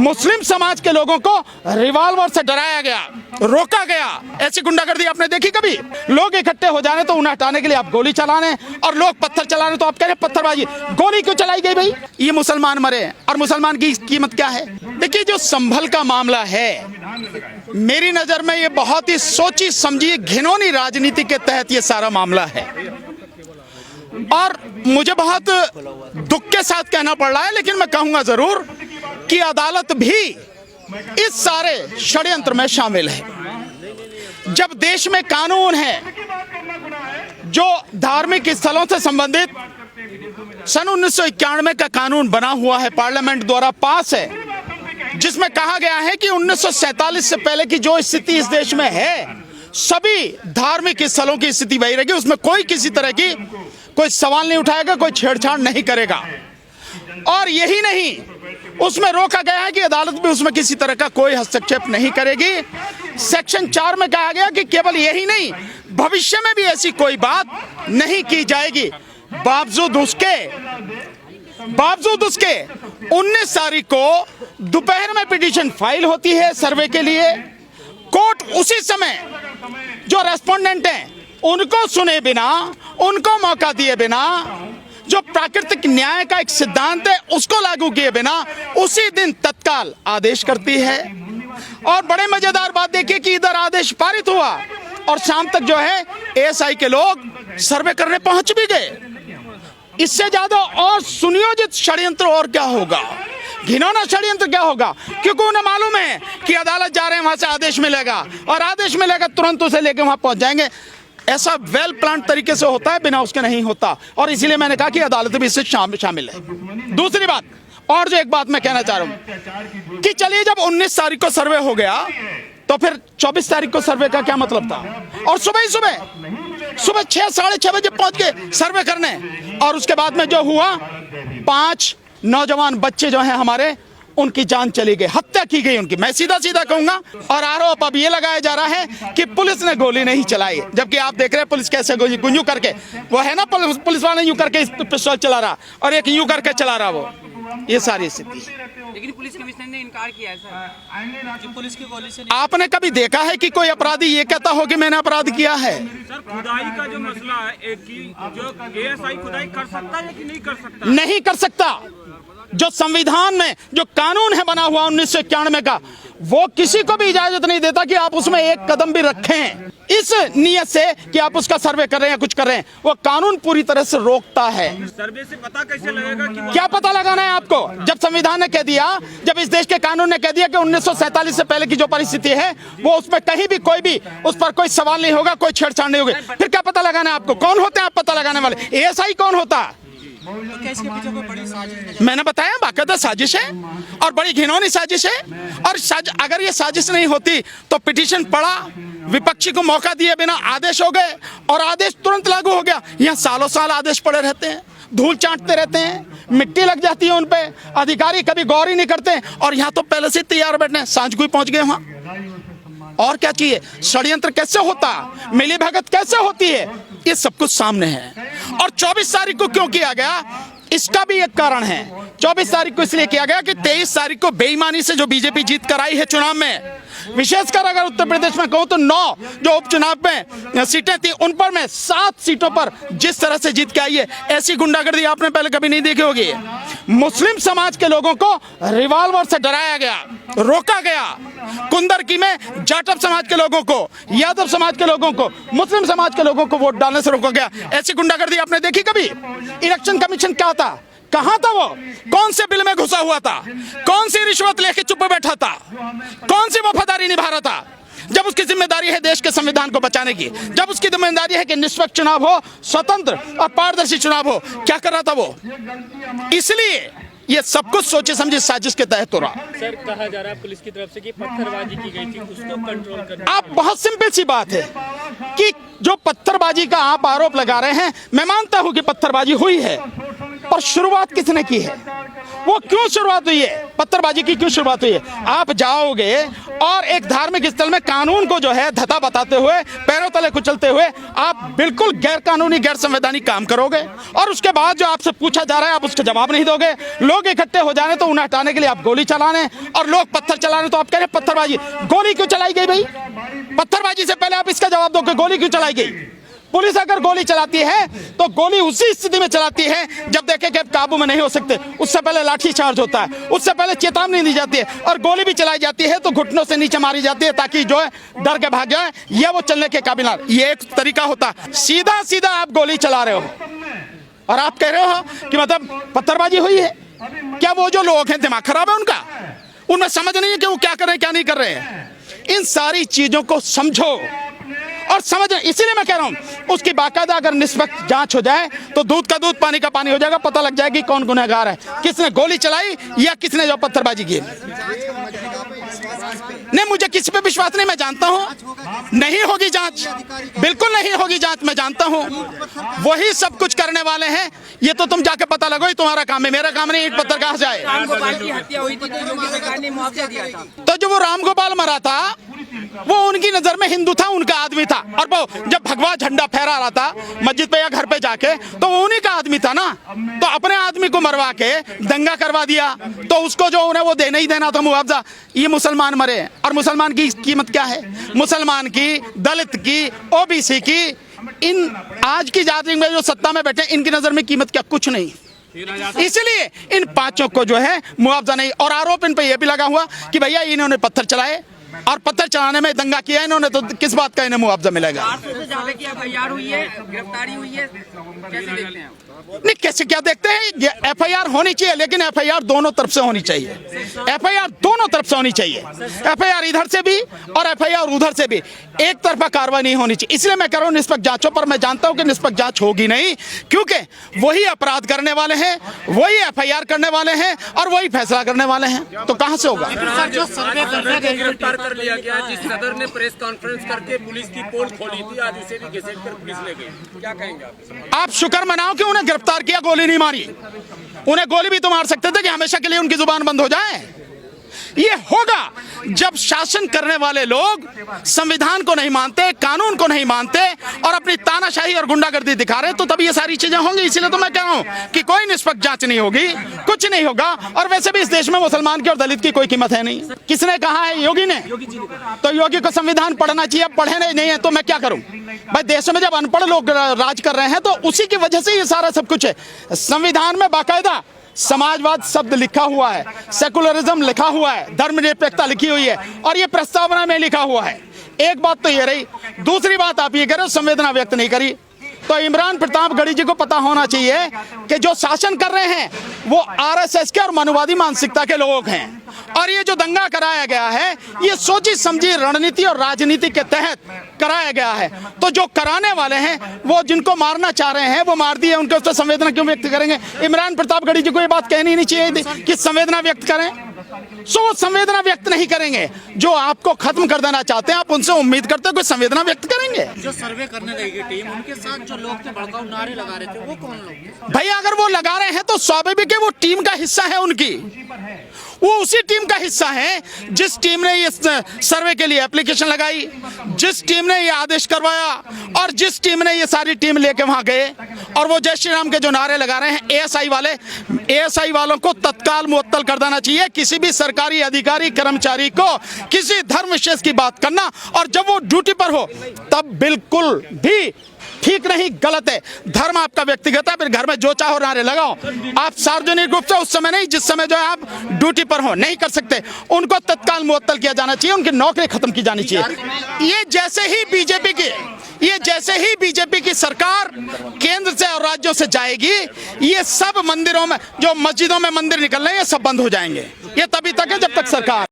मुस्लिम समाज के लोगों को रिवॉल्वर से डराया गया, रोका गया। ऐसी गुंडागर्दी आपने देखी कभी? लोग इकट्ठे हो जाने तो उन्हें हटाने के लिए आप गोली चलाने, और लोग पत्थर चलाने तो आप कह रहे हैं पत्थरबाजी। गोली क्यों चलाई गई भाई? ये मुसलमान मरे, और मुसलमान की कीमत क्या है? देखिए, जो संभल का मामला है, मेरी नजर में ये बहुत ही सोची समझी घिनौनी राजनीति के तहत ये सारा मामला है, और मुझे बहुत दुख के साथ कहना पड़ रहा है, लेकिन मैं कहूंगा जरूर कि अदालत भी इस सारे षड्यंत्र में शामिल है। जब देश में कानून है, जो धार्मिक स्थलों से संबंधित सन 1991 का कानून बना हुआ है, पार्लियामेंट द्वारा पास है, जिसमें कहा गया है कि 1947 से पहले की जो स्थिति इस देश में है, सभी धार्मिक स्थलों की स्थिति वही रहेगी, उसमें कोई किसी तरह की कोई सवाल नहीं उठाएगा, कोई छेड़छाड़ नहीं करेगा। और यही नहीं, उसमें रोका गया है कि अदालत भी उसमें किसी तरह का कोई हस्तक्षेप नहीं करेगी। सेक्शन 4 में कहा गया कि केवल यही नहीं, भविष्य में भी ऐसी कोई बात नहीं की जाएगी। बावजूद उसके 19 तारीख को दोपहर में पिटीशन फाइल होती है सर्वे के लिए। कोर्ट उसी समय जो रेस्पोंडेंट हैं उनको सुने बिना, उनको मौका दिए बिना, जो प्राकृतिक न्याय का एक सिद्धांत है उसको लागू किए बिना, उसी दिन तत्काल आदेश करती है। और बड़े मजेदार बात देखिए कि इधर आदेश पारित हुआ और शाम तक जो है एएसआई के लोग सर्वे करने पहुंच भी गए। इससे ज्यादा और सुनियोजित षड्यंत्र और क्या होगा, घिनौना षड्यंत्र क्या होगा? क्योंकि उन्हें मालूम है कि अदालत जा रहे हैं, वहां से आदेश मिलेगा, और आदेश मिलेगा तुरंत उसे लेकर वहां पहुंच जाएंगे। ऐसा वेल प्लान तरीके से होता है, बिना उसके नहीं होता, और इसीलिए मैंने कहा कि अदालत भी इससे शामिल है। दूसरी बात, और जो एक बात मैं कहना चाह रहा हूं कि चलिए, जब 19 तारीख को सर्वे हो गया तो फिर 24 तारीख को सर्वे का क्या मतलब था? और सुबह 6 साढ़े 6 बजे पहुंच गए सर्वे करने, और उसके बाद में जो हुआ, 5 नौजवान बच्चे जो हैं हमारे, उनकी जान चली गई, हत्या की गई उनकी। मैं सीधा कहूंगा, और आरोप अब ये लगाया जा रहा है कि पुलिस ने गोली नहीं चलाई, जबकि आप देख रहे हैं पुलिस कैसे गुंजू करके, वो है ना पुलिस वाला यूं करके पिस्तौल चला रहा, और एक यूं करके चला रहा, वो ये सारी स्थिति। लेकिन पुलिस कमिश्नर ने इनकार किया है सर, जो पुलिस की गोली से। आपने कभी देखा है कि कोई अपराधी ये कहता हो कि मैंने अपराध किया है? सर, खुदाई का जो मसला है कि जो एएसआई खुदाई कर सकता है कि नहीं कर सकता? नहीं कर सकता। जो संविधान में जो कानून है बना हुआ 1991 का, वो किसी को भी इजाजत नहीं देता कि आप उसमें एक कदम भी रखें इस नियत से कि आप उसका सर्वे कर रहे हैं, कुछ कर रहे हैं। वो कानून पूरी तरह से रोकता है। सर्वे से पता कैसे लगेगा कि क्या पता लगाना है आपको? जब संविधान ने कह दिया, जब इस देश के कानून ने कह दिया कि 1947 से पहले की जो परिस्थिति है, वो उसमें कहीं भी कोई भी उस पर कोई सवाल नहीं होगा, कोई छेड़छाड़ नहीं होगी, फिर क्या पता लगाना है आपको? कौन होते हैं आप पता लगाने वाले? एएसआई कौन होता है? तो इसके पीछे कोई बड़ी साजिश? मैंने बताया, बाकायदा साजिश है, और बड़ी घिनौनी साजिश है। और अगर ये साजिश नहीं होती तो पिटीशन पड़ा, विपक्षी को मौका दिए बिना आदेश हो गए, और आदेश तुरंत लागू हो गया। यहाँ सालों साल आदेश पड़े रहते हैं, धूल चाटते रहते हैं, मिट्टी लग जाती है उन पे, अधिकारी कभी गौर ही नहीं करते, और यहाँ तो पहले से तैयार बैठे, सांझ को ही पहुंच गए वहां। और क्या चाहिए? षड्यंत्र कैसे होता, मिली भगत कैसे होती है, ये सब कुछ सामने है। और 24 तारीख को क्यों किया गया, इसका भी एक कारण है। 24 तारीख को इसलिए किया गया कि 23 तारीख को बेईमानी से जो बीजेपी जीत कर आई है चुनाव में, विशेषकर अगर उत्तर प्रदेश में कहूं तो 9 जो उपचुनाव में सीटें थी, उन पर में 7 सीटों पर जिस तरह से जीत के आई है, ऐसी गुंडागर्दी आपने पहले कभी नहीं देखी होगी। मुस्लिम समाज के लोगों को रिवॉल्वर से डराया गया, रोका गया। कुंदरकी में जाटव समाज के लोगों को, यादव समाज के लोगों को, मुस्लिम समाज के लोगों को वोट डालने से रोका गया। ऐसी गुंडागर्दी आपने देखी कभी? इलेक्शन कमीशन क्या था, कहां था वो? कौन से बिल में घुसा हुआ था? कौन सी रिश्वत लेके चुप बैठा था? कौन सी वफादारी निभा रहा था? जब उसकी जिम्मेदारी है देश के संविधान को बचाने की, जब उसकी जिम्मेदारी है कि निष्पक्ष चुनाव हो, स्वतंत्र और पारदर्शी चुनाव हो, क्या कर रहा था वो? इसलिए ये सब कुछ सोचे समझे साजिश के तहत हो रहा। सर, कहा जा रहा है पुलिस की तरफ से कि पत्थरबाजी की गई थी, उसको कंट्रोल करना। आप बहुत सिंपल सी बात है कि जो पत्थरबाजी का आप आरोप लगा रहे हैं, मैं मानता हूं कि पत्थरबाजी हुई है, पर शुरुआत किसने की है, वो क्यों शुरुआत हुई है, पत्थरबाजी की क्यों शुरुआत हुई है। आप जाओगे और एक धार्मिक स्थल में कानून को जो है धता बताते हुए, पैरों तले कुचलते हुए आप बिल्कुल गैर कानूनी गैर संवैधानिक काम करोगे, और उसके बाद जो आपसे पूछा जा रहा है आप उसका जवाब नहीं दोगे। लोग इकट्ठे हो जाने तो उन्हें हटाने के लिए आप गोली चलाने, और लोग पत्थर चलाने तो आप कह रहे पत्थरबाजी। गोली क्यों चलाई गई भाई, पत्थरबाजी से पहले आप इसका जवाब दो कि गोली क्यों चलाई गई। पुलिस अगर गोली चलाती है तो गोली उसी स्थिति में चलाती है जब देखे कि आप काबू में नहीं हो सकते, उससे पहले लाठी चार्ज होता है, उससे पहले चेतावनी दी जाती है, और गोली भी चलाई जाती है तो घुटनों से नीचे मारी जाती है ताकि जो है डर के भाग जाए, ये वो चलने के काबिल ना। ये एक तरीका होता है, सीधा सीधा आप गोली चला रहे हो और आप कह रहे हो कि मतलब पत्थरबाजी हुई है। क्या वो जो लोग हैं दिमाग खराब है उनका, उनमें समझ नहीं है कि वो क्या कर रहे हैं क्या नहीं कर रहे हैं। इन सारी चीजों को समझो और समझ, इसीलिए मैं कह रहा हूं उसकी बाकायदा अगर निष्पक्ष जांच हो जाए तो दूध का दूध पानी का पानी हो जाएगा, पता लग जाएगी कौन गुनहगार है, किसने गोली चलाई या किसने जो पत्थरबाजी की। नहीं, मुझे किसी पे विश्वास नहीं, मैं जानता हूं नहीं होगी जांच, बिल्कुल नहीं होगी जांच, मैं जानता हूं वही सब कुछ करने वाले हैं। ये तो तुम जाके पता लगो, ही तुम्हारा काम है, मेरा काम नहीं। ईंट पत्थर कहां जाए। रामगोपाल की हत्या हुई थी तो योगी सरकार ने मुआवजा दिया था। तो जो वो रामगोपाल मरा था वो उनकी नजर में हिंदू था, उनका आदमी था, और वो जब भगवा झंडा फहरा रहा था मस्जिद पे या घर पे जाके तो वो उन्हीं का आदमी था ना। तो अपने आदमी को मरवा के दंगा करवा दिया तो उसको जो उन्हें वो देना ही देना था मुआवजा। ये मुसलमान मरे, और मुसलमान की कीमत क्या है, मुसलमान की, दलित की, ओबीसी की, इन आज की जाति में जो सत्ता में बैठे इनकी नजर में कीमत क्या, कुछ नहीं। इसलिए इन पांचों को जो है मुआवजा नहीं। और आरोप इन पे यह भी लगा हुआ कि भैया इन्होंने पत्थर चलाए और पत्थर चलाने में दंगा किया इन्होंने, तो किस बात का इन्हें मुआवजा मिलेगा। 800 से ज्यादा की एफआईआर हुई है, गिरफ्तारी हुई है, कैसे देखते हैं? नहीं, कैसे क्या देखते हैं, एफआईआर होनी चाहिए, लेकिन एफआईआर दोनों तरफ से होनी चाहिए। एफआईआर दोनों तरफ से होनी चाहिए, एफआईआर इधर से भी और एफआईआर उधर से भी, एक तरफा कार्रवाई नहीं होनी चाहिए। इसलिए मैं कह रहा हूं निष्पक्ष जांचों पर। मैं जानता हूं कि निष्पक्ष जांच होगी नहीं, क्योंकि वही अपराध करने वाले हैं, वही एफआईआर करने वाले हैं और वही फैसला करने वाले हैं, तो कहां से होगा। जो सर्वे गिरफ्तार कर लिया गया, जिस सदर ने प्रेस कॉन्फ्रेंस करके पुलिस की पोल खोली थी, आज उसे भी घसीट कर पुलिस ले गई, क्या कहेंगे आप शुक्र मनाओ कि उन्हें गिरफ्तार किया, गोली नहीं मारी। उन्हें गोली भी तो मार सकते थे कि हमेशा के लिए उनकी जुबान बंद हो जाए। ये होगा जब शासन करने वाले लोग संविधान को नहीं मानते, कानून को नहीं मानते और अपनी तानाशाही और गुंडागर्दी दिखा रहे, तो तब ये सारी चीजें होंगी। इसीलिए तो मैं कह रहा हूं कि कोई निष्पक्ष जांच नहीं होगी, कुछ नहीं होगा। और वैसे भी इस देश में मुसलमान की और दलित की कोई कीमत है नहीं। किसने कहा है, योगी ने। तो योगी को संविधान पढ़ना चाहिए, पढ़े नहीं है तो मैं क्या करूं भाई। देश में जब अनपढ़ लोग राज कर रहे हैं तो उसी की वजह से ये सारा सब कुछ है। संविधान में बाकायदा समाजवाद शब्द लिखा हुआ है, सेकुलरिज्म लिखा हुआ है, धर्मनिरपेक्षता लिखी हुई है, और ये प्रस्तावना में लिखा हुआ है। एक बात तो ये रही। दूसरी बात आप ये कह रहे हो संवेदना व्यक्त नहीं करी, तो इमरान प्रतापगढ़ी जी को पता होना चाहिए कि जो शासन कर रहे हैं वो आरएसएस के और मनुवादी मानसिकता के लोग हैं, और ये जो दंगा कराया गया है ये सोची समझी रणनीति और राजनीति के तहत कराया गया है। तो जो कराने वाले हैं वो जिनको मारना चाह रहे हैं वो मार दिए, उनके उस पर संवेदना क्यों व्यक्त करेंगे। इमरान प्रतापगढ़ी जी को ये बात कहनी नहीं चाहिए कि संवेदना व्यक्त करें, सो वो संवेदना व्यक्त नहीं करेंगे। जो आपको खत्म कर देना चाहते हैं आप उनसे उम्मीद करते हो कि संवेदना व्यक्त करेंगे। जो सर्वे करने लगी टीम, उनके साथ जो लोग थे भड़काऊ नारे लगा रहे थे, वो कौन लोग थे? भैया अगर वो लगा रहे हैं तो स्वाभाविक है, वो टीम का हिस्सा है उनकी, वो उसी टीम का हिस्सा है जिस टीम ने इस सर्वे के लिए एप्लीकेशन लगाई, जिस टीम ने ये आदेश करवाया, और जिस टीम ने ये सारी टीम लेके वहां गए। और वो जय श्री राम के जो नारे लगा रहे हैं, एएसआई वालों को तत्काल मुअत्तल कर देना चाहिए। किसी भी सरकारी अधिकारी कर्मचारी को किसी धर्म विशेष की बात करना और जब वो ड्यूटी पर हो तब बिल्कुल भी ठीक नहीं, गलत है। धर्म आपका व्यक्तिगत है, फिर घर में जो चाहो नारे लगाओ। आप सार्वजनिक रूप से उस समय नहीं, जिस समय जो है आप ड्यूटी पर हो, नहीं कर सकते। उनको तत्काल मुअत्तल किया जाना चाहिए, उनकी नौकरी खत्म की जानी चाहिए। ये जैसे ही बीजेपी की सरकार केंद्र से और राज्यों से जाएगी, ये सब मंदिरों में जो मस्जिदों में मंदिर निकल रहे हैं ये सब बंद हो जाएंगे। ये तभी तक है जब तक सरकार